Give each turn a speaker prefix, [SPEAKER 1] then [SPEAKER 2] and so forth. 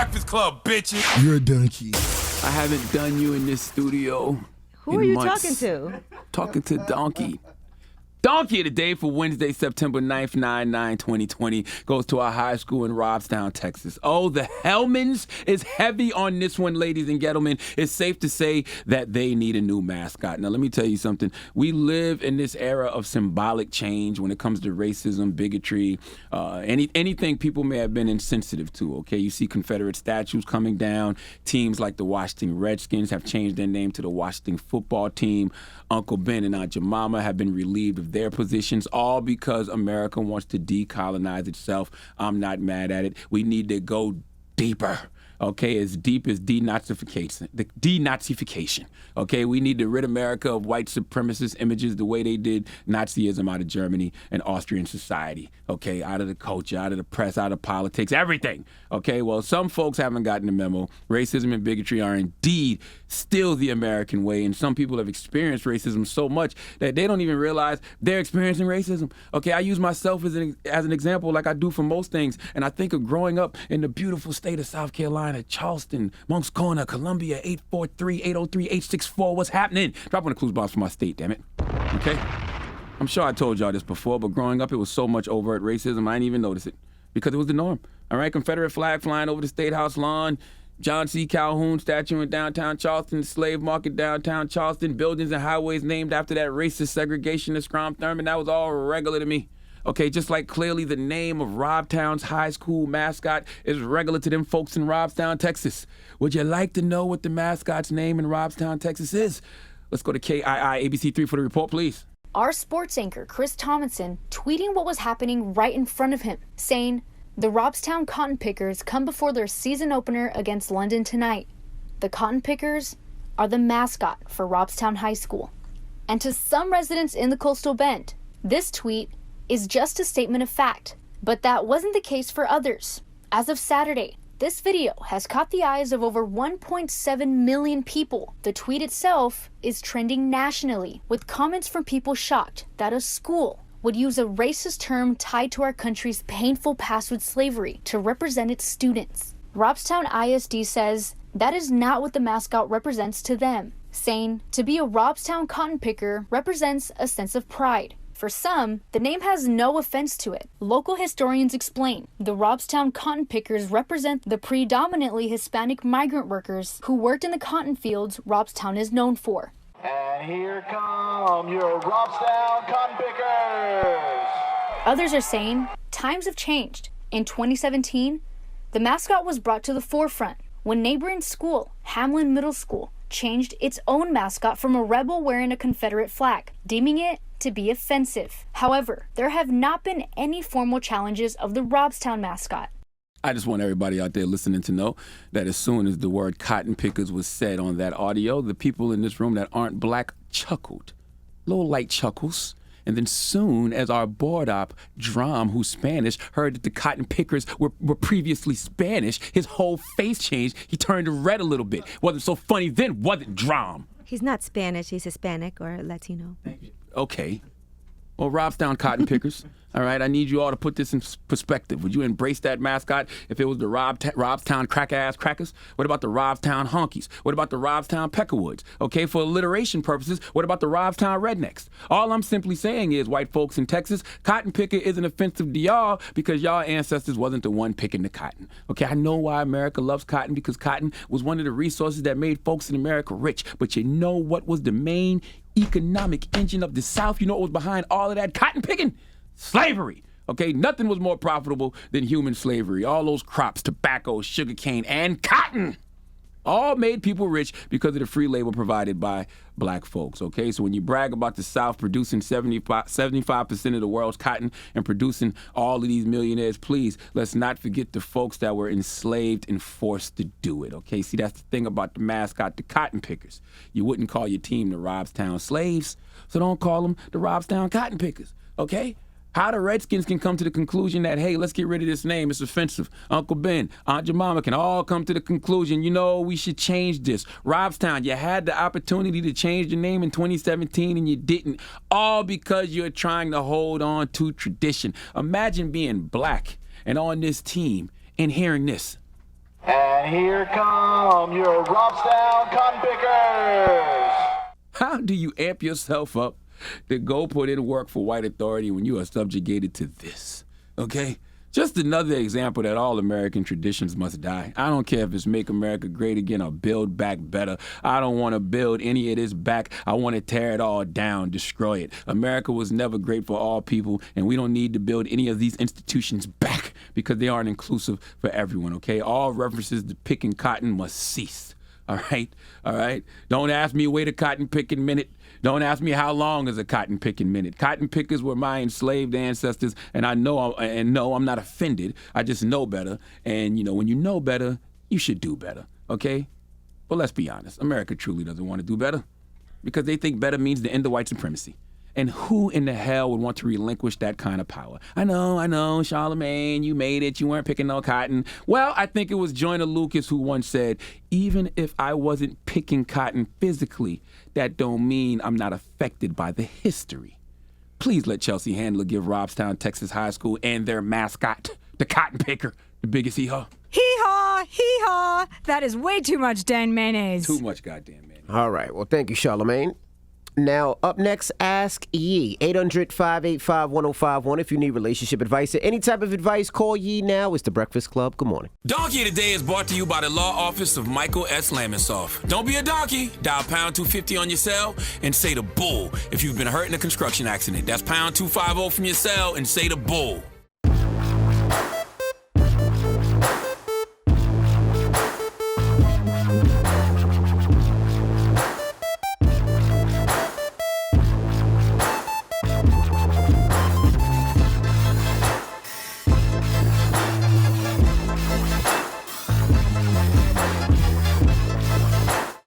[SPEAKER 1] Breakfast Club, bitches.
[SPEAKER 2] You're a donkey.
[SPEAKER 3] I haven't done you in this studio.
[SPEAKER 4] Who are you
[SPEAKER 3] months.
[SPEAKER 4] talking to?
[SPEAKER 3] Talking to Donkey. Donkey of the day for Wednesday, September 9th, 9/9/2020 goes to our high school in Robstown, Texas. Oh, the Hellmans is heavy on this one, ladies and gentlemen. It's safe to say that they need a new mascot. Now, let me tell you something. We live in this era of symbolic change when it comes to racism, bigotry, anything people may have been insensitive to, okay? You see Confederate statues coming down. Teams like the Washington Redskins have changed their name to the Washington Football Team. Uncle Ben and Aunt Jemima have been relieved of their positions, all because America wants to decolonize itself. I'm not mad at it. We need to go deeper. Okay, as deep as denazification. Okay, we need to rid America of white supremacist images the way they did Nazism out of Germany and Austrian society. Okay, out of the culture, out of the press, out of politics, everything. Okay, well, some folks haven't gotten the memo. Racism and bigotry are indeed still the American way, and some people have experienced racism so much that they don't even realize they're experiencing racism. Okay, I use myself as an example like I do for most things, and I think of growing up in the beautiful state of South Carolina, Charleston, Moncks Corner, Columbia, 843-803-864. What's happening? Drop on the clues box for my state, damn it. Okay? I'm sure I told y'all this before, but growing up, it was so much overt racism, I didn't even notice it because it was the norm. All right? Confederate flag flying over the State House lawn, John C. Calhoun statue in downtown Charleston, slave market downtown Charleston, buildings and highways named after that racist segregationist Strom Thurmond. That was all regular to me. Okay, just like clearly the name of Robstown's high school mascot is regular to them folks in Robstown, Texas. Would you like to know what the mascot's name in Robstown, Texas is? Let's go to KII ABC3 for the report, please.
[SPEAKER 5] Our sports anchor, Chris Tomlinson, tweeting what was happening right in front of him, saying, "The Robstown Cotton Pickers come before their season opener against London tonight. The Cotton Pickers are the mascot for Robstown High School." And to some residents in the Coastal Bend, this tweet is just a statement of fact, but that wasn't the case for others. As of Saturday, this video has caught the eyes of over 1.7 million people. The tweet itself is trending nationally, with comments from people shocked that a school would use a racist term tied to our country's painful past with slavery to represent its students. Robstown ISD says that is not what the mascot represents to them, saying to be a Robstown cotton picker represents a sense of pride. For some, the name has no offense to it. Local historians explain the Robstown cotton pickers represent the predominantly Hispanic migrant workers who worked in the cotton fields Robstown is known for.
[SPEAKER 6] And here come your Robstown cotton pickers.
[SPEAKER 5] Others are saying times have changed. In 2017, the mascot was brought to the forefront when neighboring school, Hamlin Middle School, changed its own mascot from a rebel wearing a Confederate flag, deeming it to be offensive. However, there have not been any formal challenges of the Robstown mascot.
[SPEAKER 3] I just want everybody out there listening to know that as soon as the word cotton pickers was said on that audio, the people in this room that aren't black chuckled. Little light chuckles. And then soon as our board op, Drum, who's Spanish, heard that the cotton pickers were previously Spanish, his whole face changed. He turned red a little bit. Wasn't so funny then, was it, Drum?
[SPEAKER 4] He's not Spanish, he's Hispanic or Latino.
[SPEAKER 3] Okay. Well, Robstown cotton pickers, all right, I need you all to put this in perspective. Would you embrace that mascot if it was the Robstown crack-ass crackers? What about the Robstown honkies? What about the Robstown peckerwoods? Okay, for alliteration purposes, what about the Robstown rednecks? All I'm simply saying is, white folks in Texas, cotton picker isn't offensive to y'all because y'all ancestors wasn't the one picking the cotton. Okay, I know why America loves cotton, because cotton was one of the resources that made folks in America rich. But you know what was the main economic engine of the South? You know what was behind all of that cotton picking? Slavery. Okay, nothing was more profitable than human slavery. All those crops, tobacco, sugarcane, and cotton, all made people rich because of the free labor provided by black folks. Okay, so when you brag about the South producing 75% of the world's cotton and producing all of these millionaires, please, let's not forget the folks that were enslaved and forced to do it. Okay, see, that's the thing about the mascot, the cotton pickers. You wouldn't call your team the Robstown slaves, so don't call them the Robstown cotton pickers. Okay? How the Redskins can come to the conclusion that, hey, let's get rid of this name, it's offensive. Uncle Ben, Aunt Jemima can all come to the conclusion, you know, we should change this. Robstown, you had the opportunity to change the name in 2017 and you didn't, all because you're trying to hold on to tradition. Imagine being black and on this team and hearing this.
[SPEAKER 6] And here come your Robstown Cotton Pickers.
[SPEAKER 3] How do you amp yourself up to go put in work for white authority when you are subjugated to this? Okay? Just another example that all American traditions must die. I don't care if it's Make America Great Again or Build Back Better. I don't want to build any of this back. I want to tear it all down, destroy it. America was never great for all people, and we don't need to build any of these institutions back because they aren't inclusive for everyone, okay? All references to picking cotton must cease. All right? Don't ask me wait a cotton picking minute. Don't ask me how long is a cotton picking minute. Cotton pickers were my enslaved ancestors, and no, I'm not offended. I just know better. And, when you know better, you should do better, okay? But let's be honest. America truly doesn't want to do better because they think better means the end of white supremacy. And who in the hell would want to relinquish that kind of power? I know, Charlamagne, you made it. You weren't picking no cotton. Well, I think it was Joyner Lucas who once said, even if I wasn't picking cotton physically, that don't mean I'm not affected by the history. Please let Chelsea Handler give Robstown, Texas High School and their mascot, the cotton picker, the biggest hee-haw.
[SPEAKER 1] Hee-haw, hee-haw. That is way too much Dan mayonnaise.
[SPEAKER 3] Too much goddamn mayonnaise.
[SPEAKER 2] All right. Well, thank you, Charlamagne. Now, up next, Ask Yee. 800-585-1051. If you need relationship advice or any type of advice, call Yee now. It's The Breakfast Club. Good morning.
[SPEAKER 3] Donkey Today is brought to you by the law office of Michael S. Lamonsoff. Don't be a donkey. Dial pound 250 on your cell and say the bull if you've been hurt in a construction accident. That's pound 250 from your cell and say the bull.